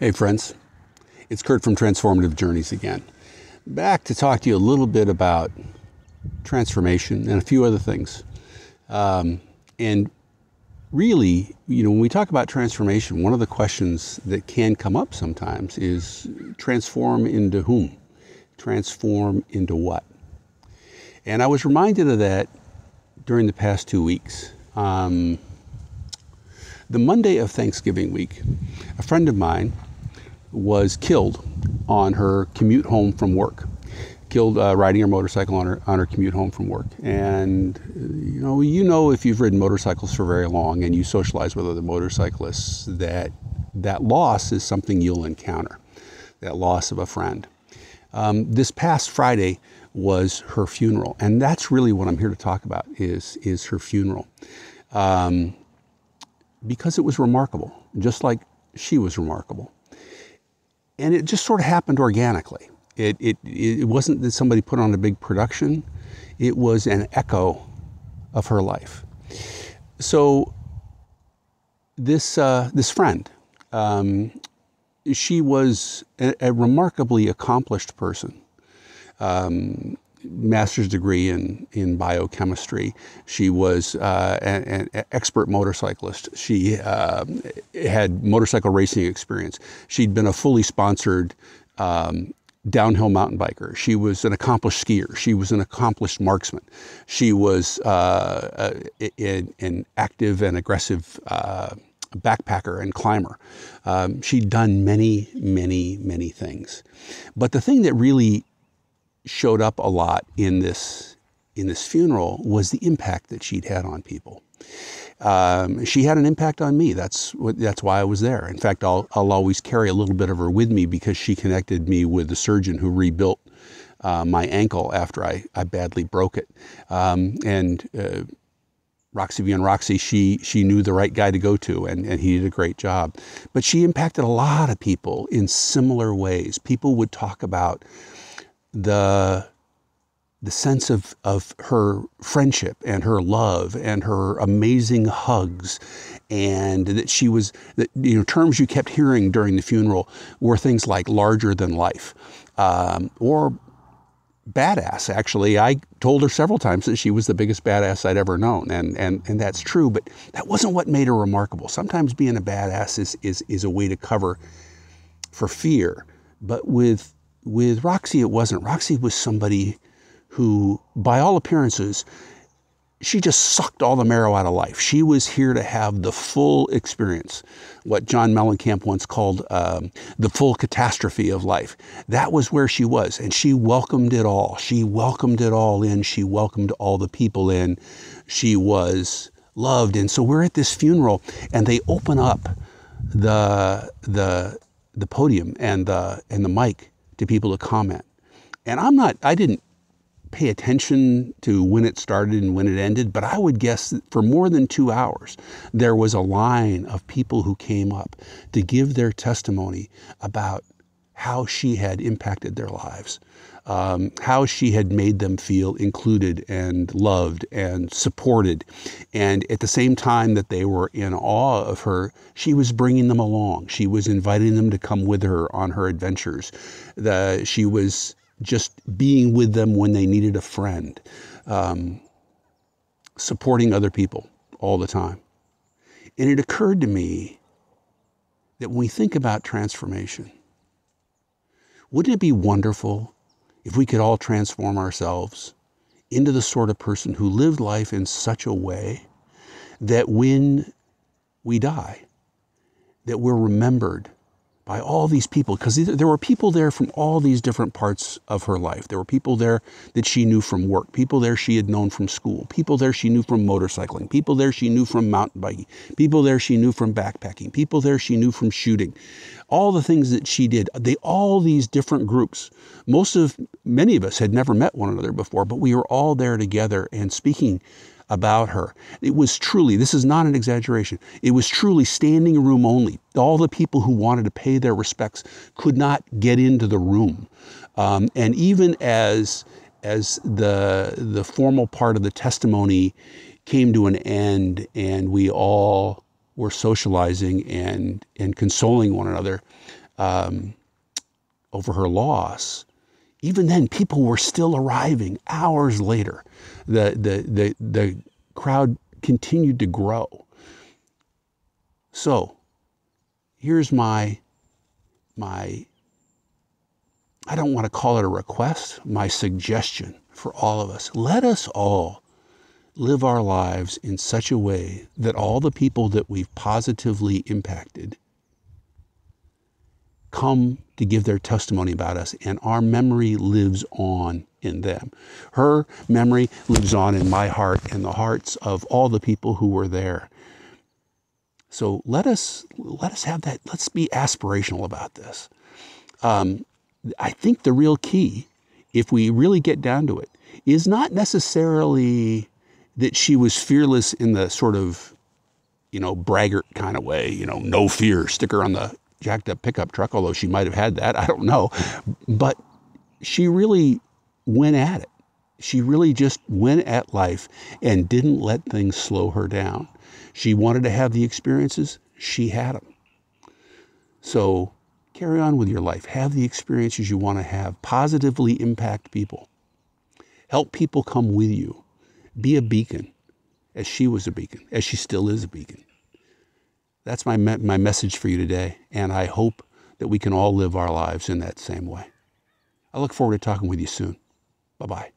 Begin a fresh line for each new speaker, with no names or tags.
Hey friends, it's Kurt from Transformative Journeys again. Back to talk to you a little bit about transformation and a few other things. And really, when we talk about transformation, one of the questions that can come up sometimes is transform into whom? Transform into what? And I was reminded of that during the past 2 weeks. The Monday of Thanksgiving week, a friend of mine was killed on her commute home from work. Killed riding her motorcycle on her commute home from work. And you know if you've ridden motorcycles for very long and you socialize with other motorcyclists, that loss is something you'll encounter. That loss of a friend. This past Friday was her funeral, and that's really what I'm here to talk about is her funeral, because it was remarkable, just like she was remarkable. And it just sort of happened organically. It wasn't that somebody put on a big production. It was an echo of her life. So this friend, she was a remarkably accomplished person. Master's degree in biochemistry. She was an expert motorcyclist. She had motorcycle racing experience. She'd been a fully sponsored downhill mountain biker. She was an accomplished skier. She was an accomplished marksman. She was an active and aggressive backpacker and climber. She'd done many, many, many things. But the thing that really showed up a lot in this funeral was the impact that she'd had on people. She had an impact on me. That's why I was there. In fact, I'll always carry a little bit of her with me because she connected me with the surgeon who rebuilt my ankle after I badly broke it. Roxy being Roxy, she knew the right guy to go to, and he did a great job. But she impacted a lot of people in similar ways. People would talk about the sense of her friendship and her love and her amazing hugs, and that she was, terms you kept hearing during the funeral were things like larger than life, or badass. Actually, I told her several times that she was the biggest badass I'd ever known, and that's true, but that wasn't what made her remarkable. Sometimes being a badass is a way to cover for fear, but with Roxy, it wasn't. Roxy was somebody who, by all appearances, she just sucked all the marrow out of life. She was here to have the full experience, what John Mellencamp once called the full catastrophe of life. That was where she was, and she welcomed it all. She welcomed it all in. She welcomed all the people in. She was loved. And so we're at this funeral, and they open up the podium and the mic to people to comment. And I didn't pay attention to when it started and when it ended, but I would guess that for more than 2 hours, there was a line of people who came up to give their testimony about how she had impacted their lives, how she had made them feel included and loved and supported. And at the same time that they were in awe of her, she was bringing them along. She was inviting them to come with her on her adventures. She was just being with them when they needed a friend, supporting other people all the time. And it occurred to me that when we think about transformation, wouldn't it be wonderful if we could all transform ourselves into the sort of person who lived life in such a way that when we die, that we're remembered by all these people, because there were people there from all these different parts of her life. There were people there that she knew from work, people there she had known from school, people there she knew from motorcycling, people there she knew from mountain biking, people there she knew from backpacking, people there she knew from shooting. All the things that she did, all these different groups. Many of us had never met one another before, but we were all there together and speaking about her. It was truly, this is not an exaggeration, it was truly standing room only. All the people who wanted to pay their respects could not get into the room. And even as the formal part of the testimony came to an end and we all were socializing and consoling one another, over her loss, even then people were still arriving hours later. The crowd continued to grow. So here's my I don't want to call it a request, my suggestion for all of us. Let us all live our lives in such a way that all the people that we've positively impacted come to give their testimony about us, and our memory lives on in them. Her memory lives on in my heart and the hearts of all the people who were there. So let us have that. Let's be aspirational about this. I think the real key, if we really get down to it, is not necessarily that she was fearless in the sort of, braggart kind of way, no fear, sticker on the jacked up pickup truck, although she might have had that, I don't know. But she really went at it. She really just went at life and didn't let things slow her down. She wanted to have the experiences, she had them. So carry on with your life. Have the experiences you want to have. Positively impact people. Help people come with you. Be a beacon, as she was a beacon, as she still is a beacon. That's my message for you today, and I hope that we can all live our lives in that same way. I look forward to talking with you soon. Bye-bye.